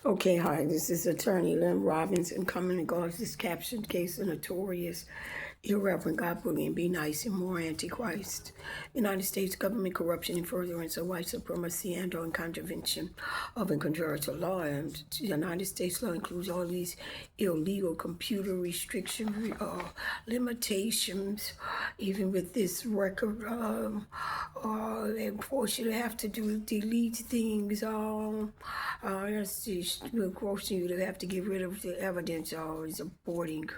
Okay, hi, this is Attorney Lynn Robinson coming in regards to this captioned case of Notorious, Irreverent, God bullying, Be Nice, and More Antichrist. United States government corruption and furtherance of white supremacy and or in contravention of and contrary to law. And the United States law includes all these illegal computer restriction limitations, even with this record, they force you to have to delete things. That's just forcing you to have to get rid of the evidence. Is aborting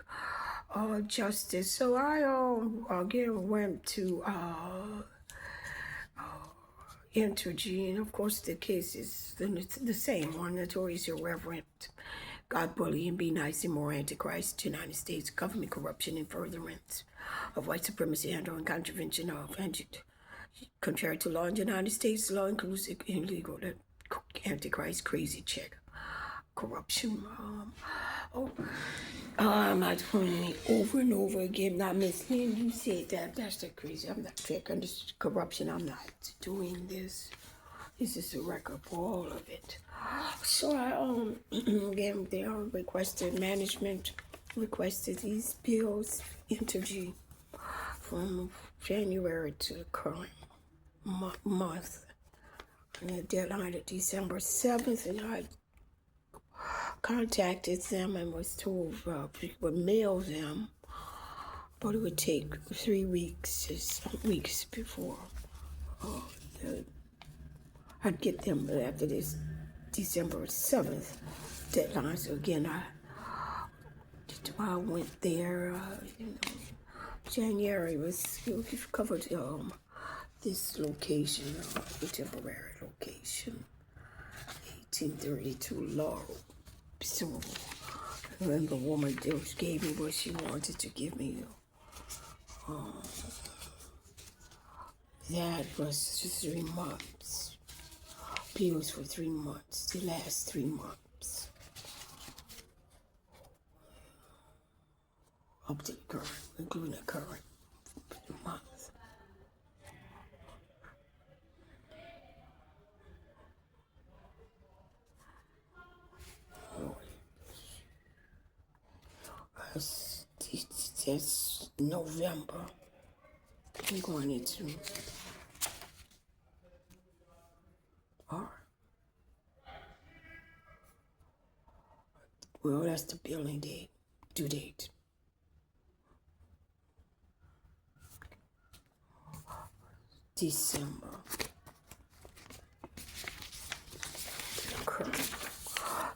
justice. So I again went to Entergy, and of course the case is the same one: Notorious, Irreverent, God bully, and Be Nice, and More Antichrist. United States government corruption and furtherance of white supremacy and or in contravention of and contrary to law in the United States. Law includes illegal Antichrist, crazy check, corruption. I'm not playing it over and over again. Not Miss Lynn, you said that. That's the crazy. I'm not checking this corruption. I'm not doing this. This is a record for all of it. So I again they requested management requested these bills interview from January to the current month. And the deadline of December 7th, and I contacted them and was told we would mail them, but it would take 3 weeks, some weeks before I'd get them after this December 7th deadline. So again, I went there, January we've covered this location, the temporary location, 1832 Laurel. So, and the woman just gave me what she wanted to give me. That was just 3 months. Bills for 3 months, the last 3 months. Up to the current, including the current month. That's November. I'm going into well, that's the billing date, due date. December.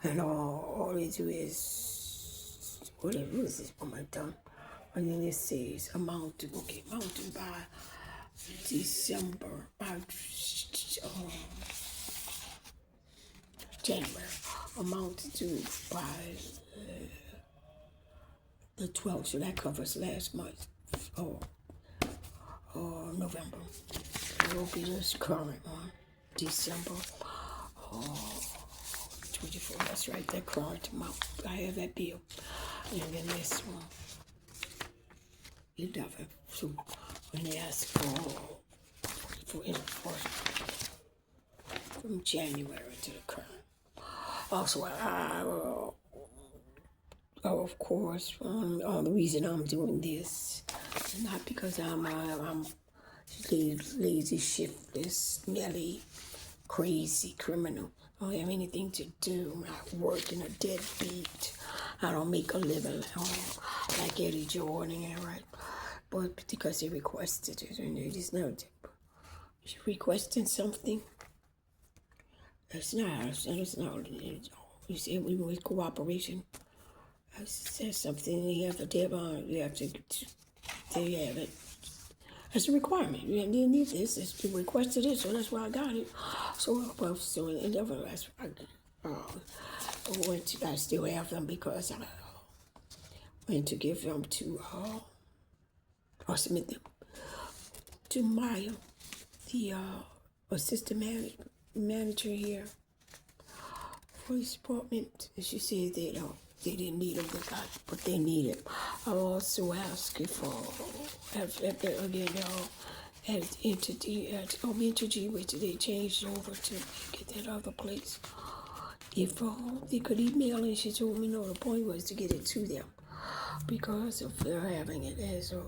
And all they do is, what is this woman done? And then it says amounted by December, by January, amounted to by the 12th, so that covers last month, November. It will be this current one, December 24, that's right, that current amount. I have that bill. And then this one. You never, so when they ask for from January to the current. Also, of course, the reason I'm doing this, not because I'm lazy, shiftless, smelly, crazy criminal. I don't have anything to do. I work in a deadbeat. I don't make a living like Eddie Jordan, right? But because they requested it, and they just know it. Requesting something. It's not. You say we with cooperation. I said something. You have a deadline. You have to. They have it. It's a requirement. You need this. It's requested it, so that's why I got it. So nevertheless, I still have them because I went to give them to or submit them to Maya, the assistant manager here for this department. And she said that they didn't need them, but they need it. I also asked if again at Entergy, which they changed over to get that other place. if they could email, and she told me no, the point was to get it to them because if they're having it as a,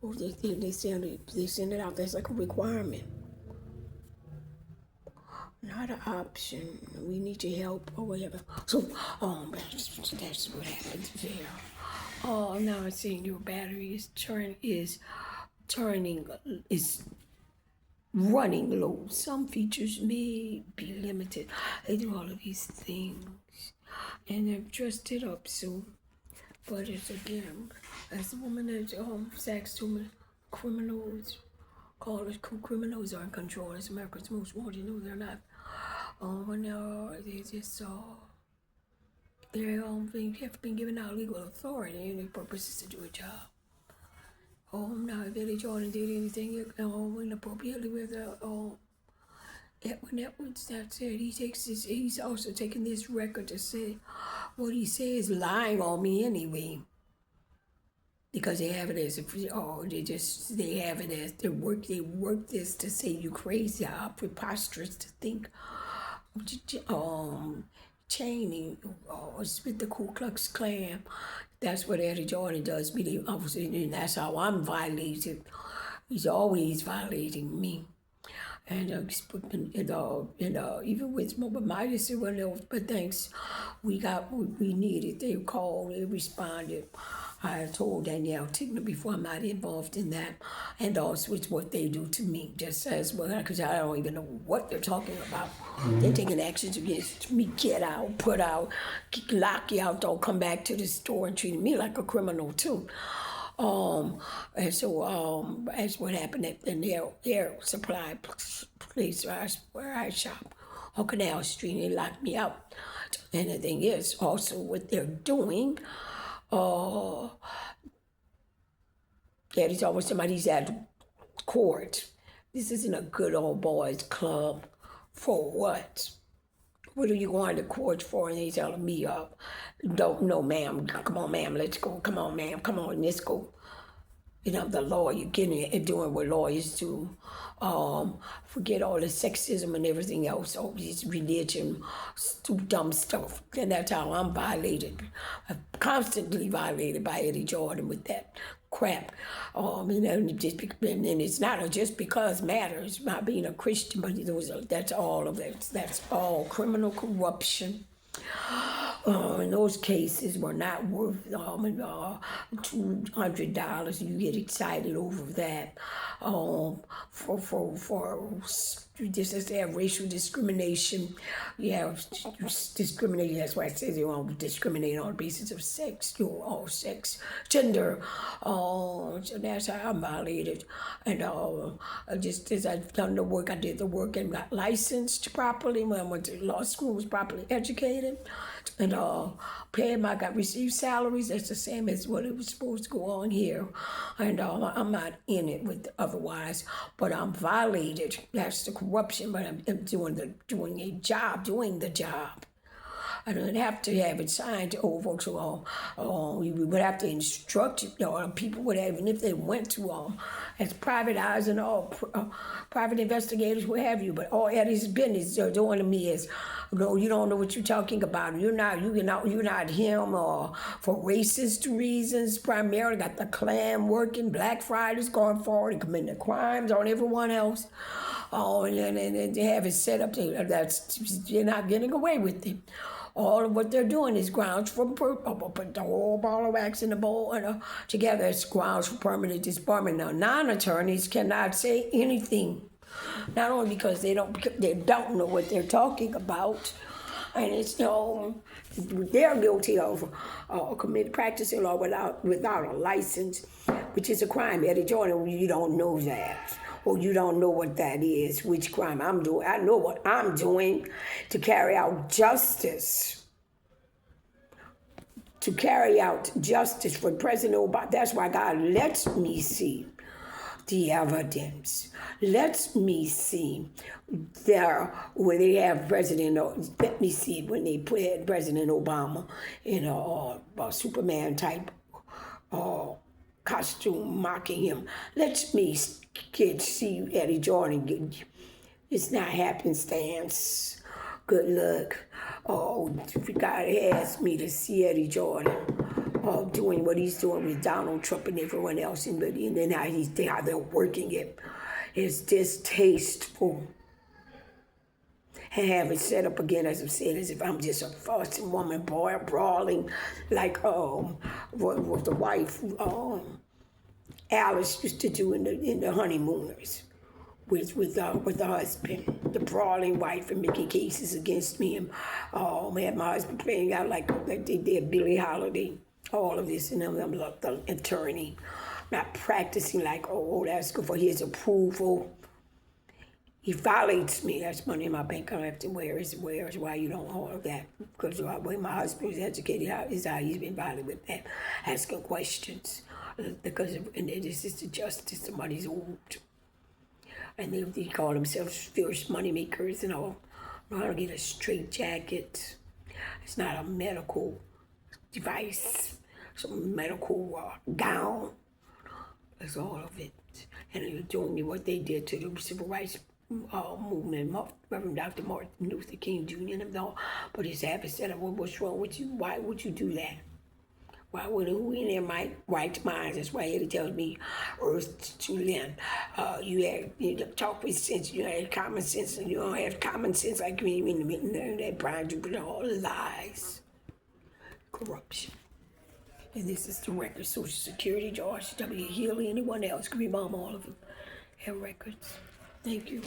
or they send it out, that's like a requirement, not an option. We need your help or whatever. So that's what happens there. Oh, now it's saying your battery is running low. Some features may be limited. They do all of these things, and they've dressed it up so. But it's again, as the woman that Sachs told me, criminals, criminals are in control. It's America's most wanted. No, they're not. When they just they have been given out legal authority and their purpose is to do a job. Now if Eddie Jordan did anything inappropriately with Edwin Edwards, that's it. He's also taking this record to say what he says lying on me anyway. Because they have it as they have it as they work this to say you crazy, how preposterous to think Cheney with the Ku Klux Klan. That's what Eddie Jordan does me, and that's how I'm violated. He's always violating me. And even with Midas said, well, but thanks, we got what we needed. They called, they responded. I told Danielle Tigner before, I'm not involved in that. And also it's what they do to me, just as well, because I don't even know what they're talking about. Mm-hmm. They're taking actions against me, get out, put out, lock you out, don't come back to the store, and treating me like a criminal too. And so that's what happened at their supply place where I shop on Canal Street. They locked me out. And the thing is, also what they're doing, that is always somebody's at court. This isn't a good old boys club. For what? What are you going to court for? And they telling me, don't know, ma'am. Come on, ma'am, let's go. Come on, ma'am. Come on, let's go. The lawyer getting it and doing what lawyers do. Forget all the sexism and everything else, all this religion, dumb stuff. And that's how I'm violated. I'm constantly violated by Eddie Jordan with that crap. And it's not just because matters, not being a Christian, but that's all of it. That's all criminal corruption. And those cases were not worth $200. You get excited over that. For just as they have racial discrimination, you have discrimination. That's why it says they won't discriminate on the basis of sex, all sex, gender. So that's how I'm violated. And just as I've done the work, I did the work and got licensed properly when I went to law school, was properly educated. And got received salaries. That's the same as what it was supposed to go on here. And I'm not in it with otherwise, but I'm violated. That's the corruption, but I'm doing the job. I don't have to have it signed over to we would have to instruct people would have, even if they went to as private eyes and all private investigators, what have you. But all Eddie's business they're doing to me is, no, you don't know what you're talking about. You're not him, or for racist reasons primarily. Got the Klan working, Black Fridays going forward, and committing crimes on everyone else. And they have it set up you're not getting away with it. All of what they're doing is grounds for put the whole ball of wax in the bowl and together. It's grounds for permanent disbarment. Now, non-attorneys cannot say anything, not only because they don't know what they're talking about, and it's they're guilty of practicing law without a license, which is a crime. Eddie Jordan, you don't know that. Or you don't know what that is, which crime I'm doing. I know what I'm doing to carry out justice. To carry out justice for President Obama. That's why God lets me see the evidence. Lets me see when they have let me see when they put President Obama in a Superman type costume mocking him. Let me see Eddie Jordan. It's not happenstance. Good luck. Oh, God asked me to see Eddie Jordan doing what he's doing with Donald Trump and everyone else, and then how they're working it. It's distasteful. And have it set up again, as I'm saying, as if I'm just a fussing woman, boy, brawling like what the wife Alice used to do in the honeymooners with the husband, the brawling wife, and making cases against me, and had my husband playing out like they did Billie Holiday. All of this, and I'm like the attorney, not practicing like, oh, that's good for his approval. He violates me. That's money in my bank. I don't have to where's why you don't all of that. Because the way my husband is educated is how he's been violated with that. Asking questions. Because this is the justice. Somebody's old. And they call themselves fierce money makers and all. Know how to get a straight jacket. It's not a medical device. Some medical gown. That's all of it. And they're doing me what they did to the civil rights movement, Reverend Dr. Martin Luther King Jr. and them all. But his habit said, well, what's wrong with you? Why would you do that? Why would who in their right minds? That's why he tells me, earth to land. You talk with sense. You have common sense, and you don't have common sense like me in the meeting. That Brian Jupiter, all lies, corruption. And this is the record. Social Security, George W. Healy, anyone else, Green Bomb, all of them have records. Thank you.